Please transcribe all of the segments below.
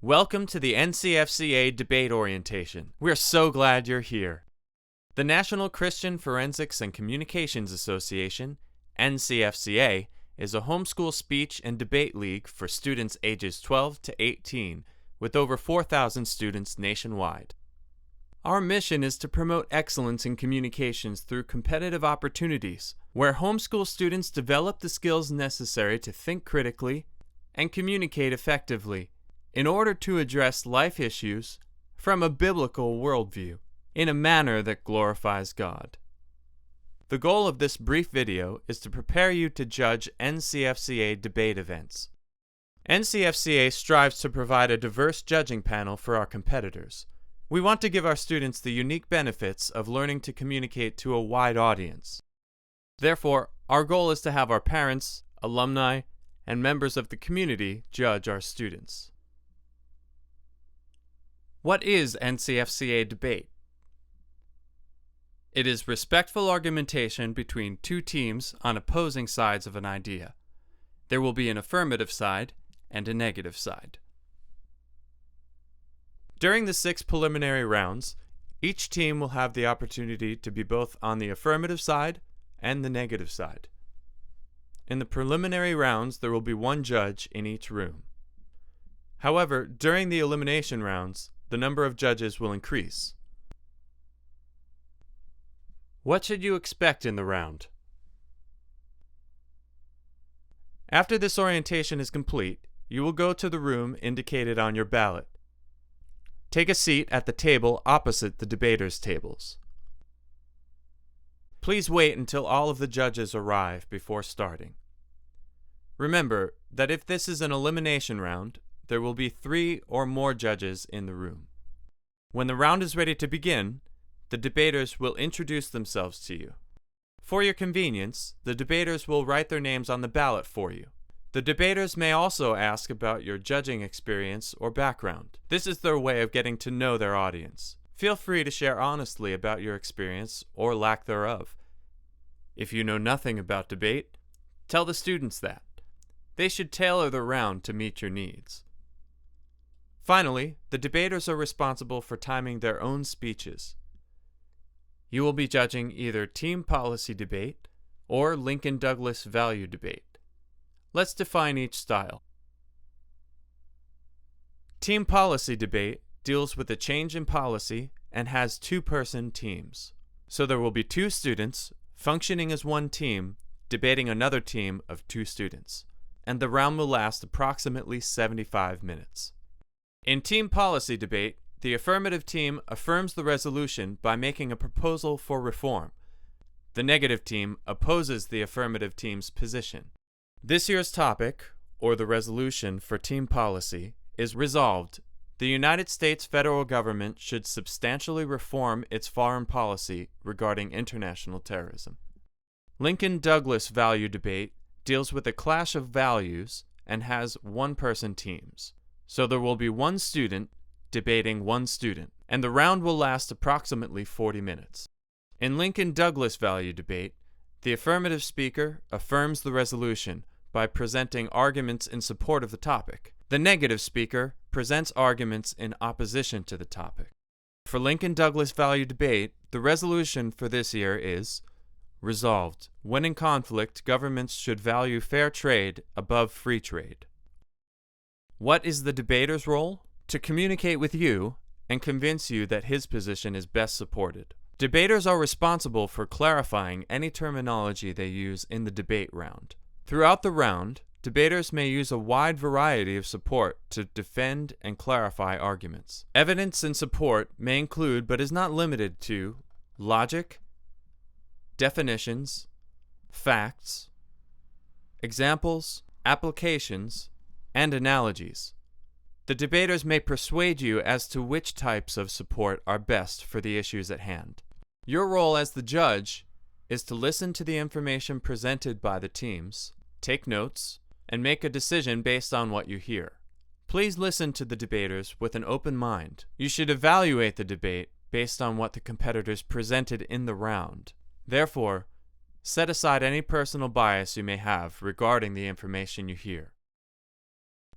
Welcome to the NCFCA Debate Orientation. We're so glad you're here. The National Christian Forensics and Communications Association, NCFCA, is a homeschool speech and debate league for students ages 12 to 18, with over 4,000 students nationwide. Our mission is to promote excellence in communications through competitive opportunities, where homeschool students develop the skills necessary to think critically and communicate effectively in order to address life issues from a biblical worldview in a manner that glorifies God. The goal of this brief video is to prepare you to judge NCFCA debate events. NCFCA strives to provide a diverse judging panel for our competitors. We want to give our students the unique benefits of learning to communicate to a wide audience. Therefore, our goal is to have our parents, alumni, and members of the community judge our students. What is NCFCA debate? It is respectful argumentation between two teams on opposing sides of an idea. There will be an affirmative side and a negative side. During the 6 preliminary rounds, each team will have the opportunity to be both on the affirmative side and the negative side. In the preliminary rounds, there will be one judge in each room. However, during the elimination rounds, the number of judges will increase. What should you expect in the round? After this orientation is complete, you will go to the room indicated on your ballot. Take a seat at the table opposite the debaters' tables. Please wait until all of the judges arrive before starting. Remember that if this is an elimination round, there will be 3 or more judges in the room. When the round is ready to begin, the debaters will introduce themselves to you. For your convenience, the debaters will write their names on the ballot for you. The debaters may also ask about your judging experience or background. This is their way of getting to know their audience. Feel free to share honestly about your experience or lack thereof. If you know nothing about debate, tell the students that. They should tailor the round to meet your needs. Finally, the debaters are responsible for timing their own speeches. You will be judging either team policy debate or Lincoln-Douglas value debate. Let's define each style. Team policy debate deals with a change in policy and has 2-person teams. So there will be 2 students functioning as one team debating another team of 2 students, and the round will last approximately 75 minutes. In team policy debate, the affirmative team affirms the resolution by making a proposal for reform. The negative team opposes the affirmative team's position. This year's topic, or the resolution for team policy, is resolved. The United States federal government should substantially reform its foreign policy regarding international terrorism. Lincoln-Douglas value debate deals with a clash of values and has 1-person teams. So there will be 1 student debating 1 student, and the round will last approximately 40 minutes. In Lincoln-Douglas value debate, the affirmative speaker affirms the resolution by presenting arguments in support of the topic. The negative speaker presents arguments in opposition to the topic. For Lincoln-Douglas value debate, the resolution for this year is resolved. When in conflict, governments should value fair trade above free trade. What is the debater's role? To communicate with you and convince you that his position is best supported. Debaters are responsible for clarifying any terminology they use in the debate round. Throughout the round, debaters may use a wide variety of support to defend and clarify arguments. Evidence and support may include, but is not limited to, logic, definitions, facts, examples, applications, and analogies. The debaters may persuade you as to which types of support are best for the issues at hand. Your role as the judge is to listen to the information presented by the teams, take notes, and make a decision based on what you hear. Please listen to the debaters with an open mind. You should evaluate the debate based on what the competitors presented in the round. Therefore, set aside any personal bias you may have regarding the information you hear.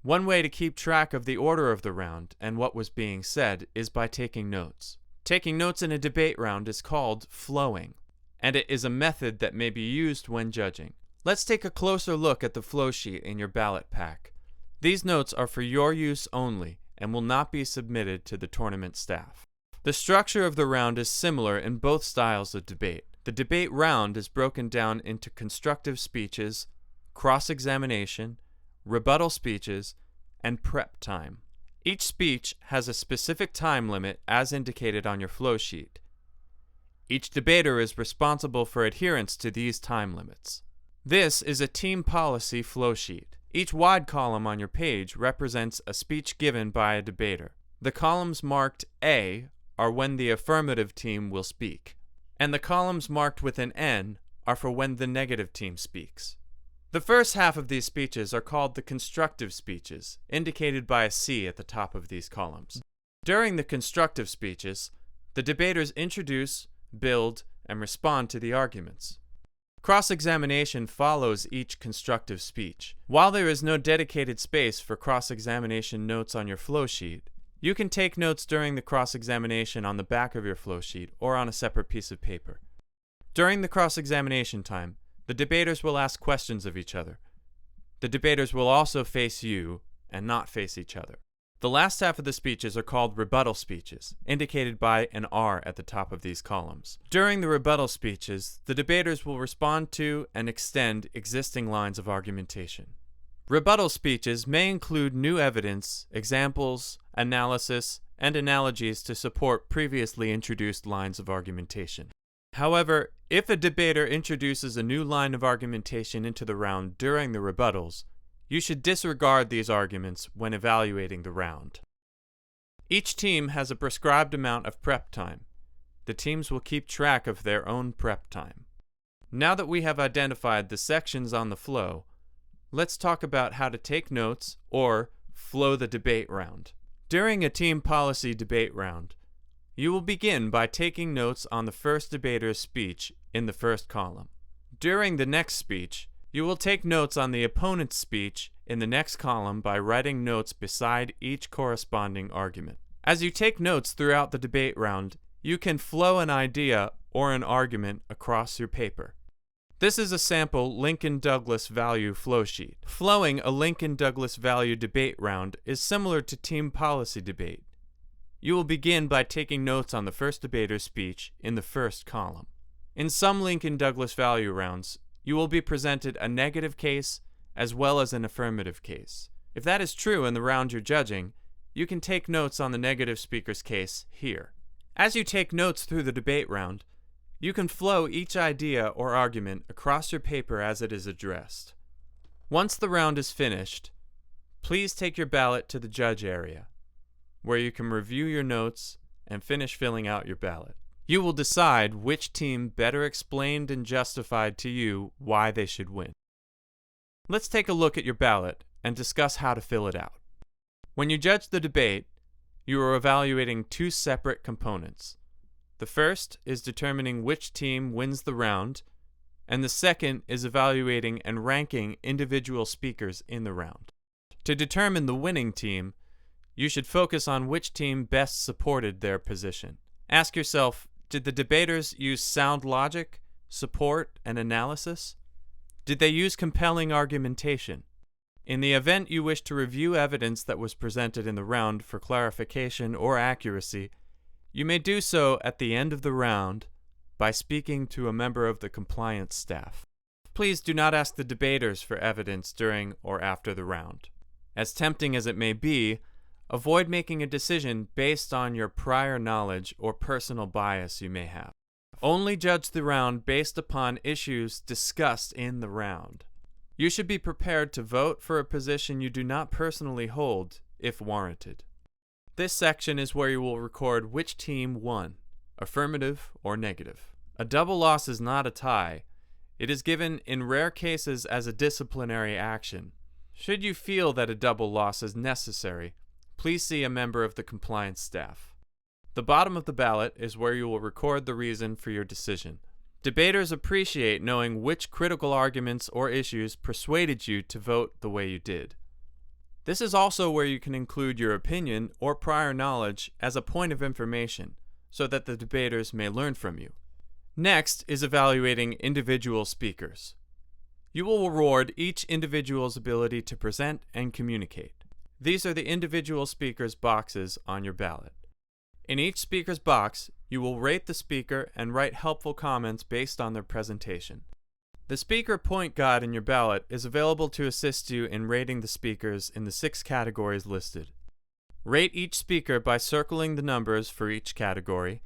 One way to keep track of the order of the round and what was being said is by taking notes. Taking notes in a debate round is called flowing, and it is a method that may be used when judging. Let's take a closer look at the flow sheet in your ballot pack. These notes are for your use only and will not be submitted to the tournament staff. The structure of the round is similar in both styles of debate. The debate round is broken down into constructive speeches, cross-examination, rebuttal speeches, and prep time. Each speech has a specific time limit as indicated on your flow sheet. Each debater is responsible for adherence to these time limits. This is a team policy flow sheet. Each wide column on your page represents a speech given by a debater. The columns marked A are when the affirmative team will speak, and the columns marked with an N are for when the negative team speaks. The first half of these speeches are called the constructive speeches, indicated by a C at the top of these columns. During the constructive speeches, the debaters introduce, build, and respond to the arguments. Cross-examination follows each constructive speech. While there is no dedicated space for cross-examination notes on your flow sheet, you can take notes during the cross-examination on the back of your flow sheet or on a separate piece of paper. During the cross-examination time, the debaters will ask questions of each other. The debaters will also face you and not face each other. The last half of the speeches are called rebuttal speeches, indicated by an R at the top of these columns. During the rebuttal speeches, the debaters will respond to and extend existing lines of argumentation. Rebuttal speeches may include new evidence, examples, analysis, and analogies to support previously introduced lines of argumentation. However, if a debater introduces a new line of argumentation into the round during the rebuttals, you should disregard these arguments when evaluating the round. Each team has a prescribed amount of prep time. The teams will keep track of their own prep time. Now that we have identified the sections on the flow, let's talk about how to take notes or flow the debate round. During a team policy debate round, you will begin by taking notes on the first debater's speech in the first column. During the next speech, you will take notes on the opponent's speech in the next column by writing notes beside each corresponding argument. As you take notes throughout the debate round, you can flow an idea or an argument across your paper. This is a sample Lincoln-Douglas value flow sheet. Flowing a Lincoln-Douglas value debate round is similar to team policy debate. You will begin by taking notes on the first debater's speech in the first column. In some Lincoln-Douglas value rounds, you will be presented a negative case as well as an affirmative case. If that is true in the round you're judging, you can take notes on the negative speaker's case here. As you take notes through the debate round, you can flow each idea or argument across your paper as it is addressed. Once the round is finished, please take your ballot to the judge area, where you can review your notes and finish filling out your ballot. You will decide which team better explained and justified to you why they should win. Let's take a look at your ballot and discuss how to fill it out. When you judge the debate, you are evaluating two separate components. The first is determining which team wins the round, and the second is evaluating and ranking individual speakers in the round. To determine the winning team, you should focus on which team best supported their position. Ask yourself, did the debaters use sound logic, support, and analysis? Did they use compelling argumentation? In the event you wish to review evidence that was presented in the round for clarification or accuracy, you may do so at the end of the round by speaking to a member of the compliance staff. Please do not ask the debaters for evidence during or after the round. As tempting as it may be, avoid making a decision based on your prior knowledge or personal bias you may have. Only judge the round based upon issues discussed in the round. You should be prepared to vote for a position you do not personally hold, if warranted. This section is where you will record which team won, affirmative or negative. A double loss is not a tie. It is given in rare cases as a disciplinary action. Should you feel that a double loss is necessary, please see a member of the compliance staff. The bottom of the ballot is where you will record the reason for your decision. Debaters appreciate knowing which critical arguments or issues persuaded you to vote the way you did. This is also where you can include your opinion or prior knowledge as a point of information so that the debaters may learn from you. Next is evaluating individual speakers. You will reward each individual's ability to present and communicate. These are the individual speakers' boxes on your ballot. In each speaker's box, you will rate the speaker and write helpful comments based on their presentation. The speaker point guide in your ballot is available to assist you in rating the speakers in the 6 categories listed. Rate each speaker by circling the numbers for each category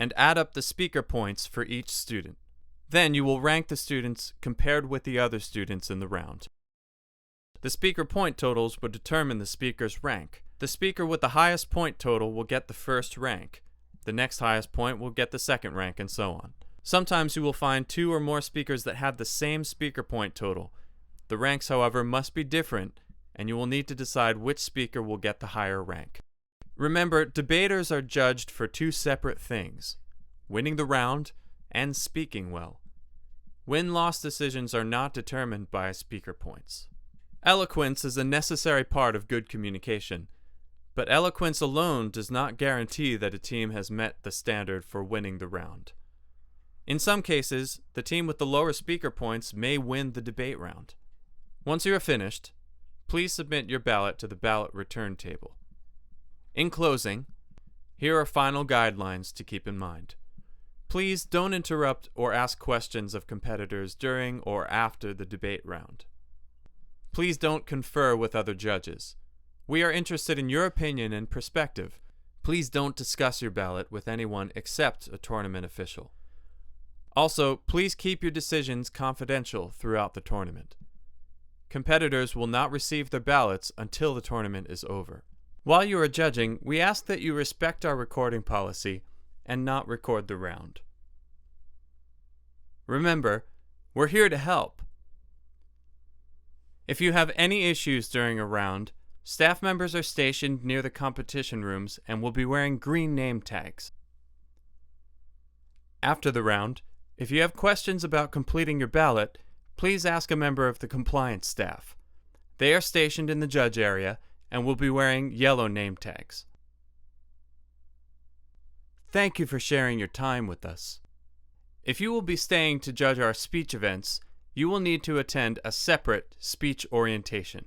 and add up the speaker points for each student. Then you will rank the students compared with the other students in the round. The speaker point totals will determine the speaker's rank. The speaker with the highest point total will get the first rank. The next highest point will get the second rank, and so on. Sometimes you will find 2 or more speakers that have the same speaker point total. The ranks, however, must be different, and you will need to decide which speaker will get the higher rank. Remember, debaters are judged for 2 separate things: winning the round and speaking well. Win-loss decisions are not determined by speaker points. Eloquence is a necessary part of good communication, but eloquence alone does not guarantee that a team has met the standard for winning the round. In some cases, the team with the lower speaker points may win the debate round. Once you are finished, please submit your ballot to the ballot return table. In closing, here are final guidelines to keep in mind. Please don't interrupt or ask questions of competitors during or after the debate round. Please don't confer with other judges. We are interested in your opinion and perspective. Please don't discuss your ballot with anyone except a tournament official. Also, please keep your decisions confidential throughout the tournament. Competitors will not receive their ballots until the tournament is over. While you are judging, we ask that you respect our recording policy and not record the round. Remember, we're here to help. If you have any issues during a round, staff members are stationed near the competition rooms and will be wearing green name tags. After the round, if you have questions about completing your ballot, please ask a member of the compliance staff. They are stationed in the judge area and will be wearing yellow name tags. Thank you for sharing your time with us. If you will be staying to judge our speech events, you will need to attend a separate speech orientation.